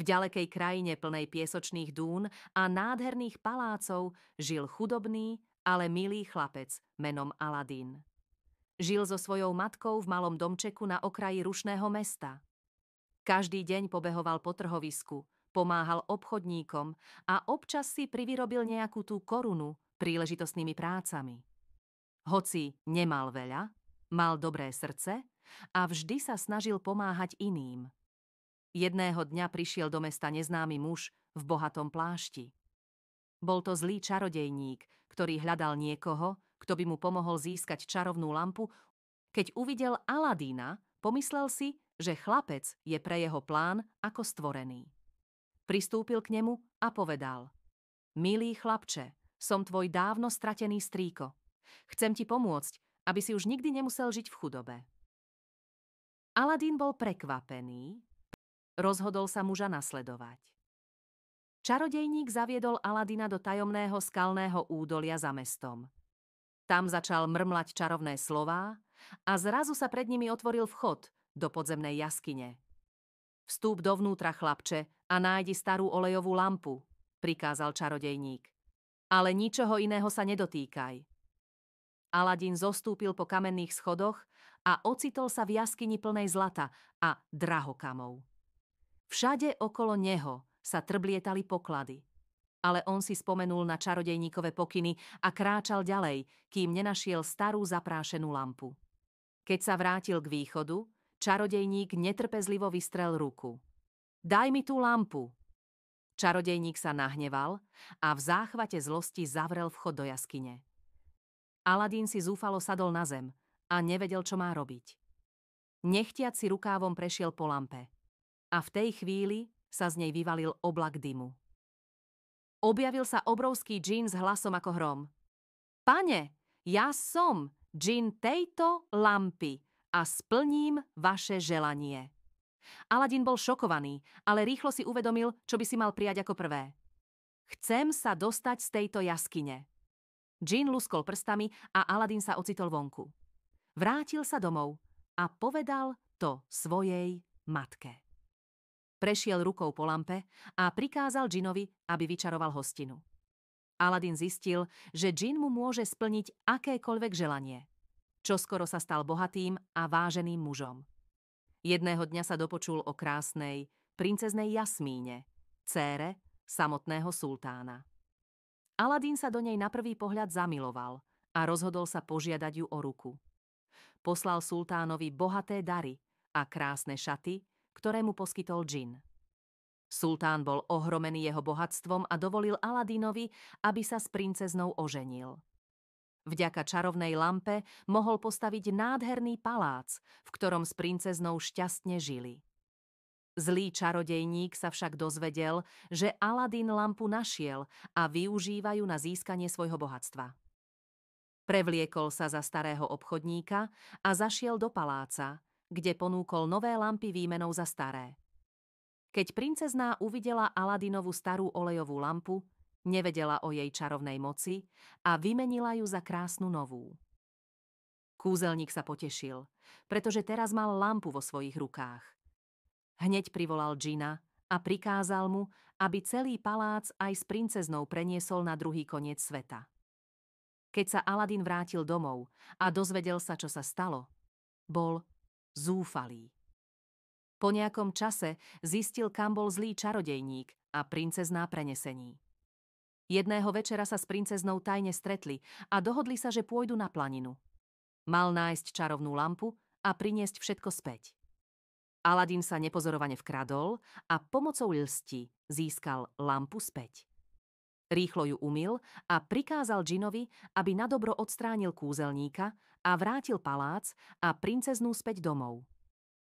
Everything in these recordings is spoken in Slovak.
V ďalekej krajine plnej piesočných dún a nádherných palácov žil chudobný, ale milý chlapec menom Aladín. Žil so svojou matkou v malom domčeku na okraji rušného mesta. Každý deň pobehoval po trhovisku, pomáhal obchodníkom a občas si privyrobil nejakú tú korunu príležitostnými prácami. Hoci nemal veľa, mal dobré srdce a vždy sa snažil pomáhať iným. Jedného dňa prišiel do mesta neznámy muž v bohatom plášti. Bol to zlý čarodejník, ktorý hľadal niekoho, kto by mu pomohol získať čarovnú lampu. Keď uvidel Aladína, pomyslel si, že chlapec je pre jeho plán ako stvorený. Pristúpil k nemu a povedal: Milý chlapče, som tvoj dávno stratený strýko. Chcem ti pomôcť, aby si už nikdy nemusel žiť v chudobe. Aladín bol prekvapený, rozhodol sa muža nasledovať. Čarodejník zaviedol Aladina do tajomného skalného údolia za mestom. Tam začal mrmlať čarovné slová a zrazu sa pred nimi otvoril vchod do podzemnej jaskyne. Vstúp dovnútra, chlapče, a nájdi starú olejovú lampu, prikázal čarodejník. Ale ničoho iného sa nedotýkaj. Aladín zostúpil po kamenných schodoch a ocitol sa v jaskyni plnej zlata a drahokamov. Všade okolo neho sa trblietali poklady. Ale on si spomenul na čarodejníkove pokyny a kráčal ďalej, kým nenašiel starú zaprášenú lampu. Keď sa vrátil k východu, čarodejník netrpezlivo vystrel ruku. Daj mi tú lampu! Čarodejník sa nahneval a v záchvate zlosti zavrel vchod do jaskyne. Aladín si zúfalo sadol na zem a nevedel, čo má robiť. Nechtiac si rukávom prešiel po lampe. A v tej chvíli sa z nej vyvalil oblak dymu. Objavil sa obrovský džín s hlasom ako hrom. Pane, ja som džín tejto lampy a splním vaše želanie. Aladín bol šokovaný, ale rýchlo si uvedomil, čo by si mal prijať ako prvé. Chcem sa dostať z tejto jaskyne. Džín luskol prstami a Aladín sa ocitol vonku. Vrátil sa domov a povedal to svojej matke. Prešiel rukou po lampe a prikázal džinovi, aby vyčaroval hostinu. Aladín zistil, že džin mu môže splniť akékoľvek želanie. Čoskoro sa stal bohatým a váženým mužom. Jedného dňa sa dopočul o krásnej princeznej Jasmíne, dcére samotného sultána. Aladín sa do nej na prvý pohľad zamiloval a rozhodol sa požiadať ju o ruku. Poslal sultánovi bohaté dary a krásne šaty, ktoré mu poskytol džin. Sultán bol ohromený jeho bohatstvom a dovolil Aladínovi, aby sa s princeznou oženil. Vďaka čarovnej lampe mohol postaviť nádherný palác, v ktorom s princeznou šťastne žili. Zlý čarodejník sa však dozvedel, že Aladín lampu našiel a využíva ju na získanie svojho bohatstva. Prevliekol sa za starého obchodníka a zašiel do paláca, kde ponúkol nové lampy výmenou za staré. Keď princezná uvidela Aladínovu starú olejovú lampu, nevedela o jej čarovnej moci a vymenila ju za krásnu novú. Kúzelník sa potešil, pretože teraz mal lampu vo svojich rukách. Hneď privolal džina a prikázal mu, aby celý palác aj s princeznou preniesol na druhý koniec sveta. Keď sa Aladín vrátil domov a dozvedel sa, čo sa stalo, bol zúfalý. Po nejakom čase zistil, kam bol zlý čarodejník a princezná prenesení. Jedného večera sa s princeznou tajne stretli a dohodli sa, že pôjdu na planinu. Mal nájsť čarovnú lampu a priniesť všetko späť. Aladín sa nepozorovane vkradol a pomocou lsti získal lampu späť. Rýchlo ju umyl a prikázal džinovi, aby nadobro odstránil kúzelníka a vrátil palác a princeznú späť domov.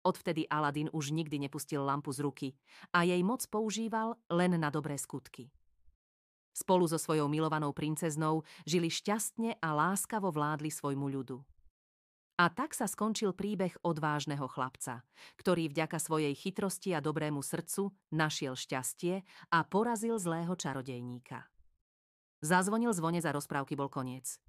Odvtedy Aladín už nikdy nepustil lampu z ruky a jej moc používal len na dobré skutky. Spolu so svojou milovanou princeznou žili šťastne a láskavo vládli svojmu ľudu. A tak sa skončil príbeh odvážneho chlapca, ktorý vďaka svojej chytrosti a dobrému srdcu našiel šťastie a porazil zlého čarodejníka. Zazvonil zvonec a rozprávky bol koniec.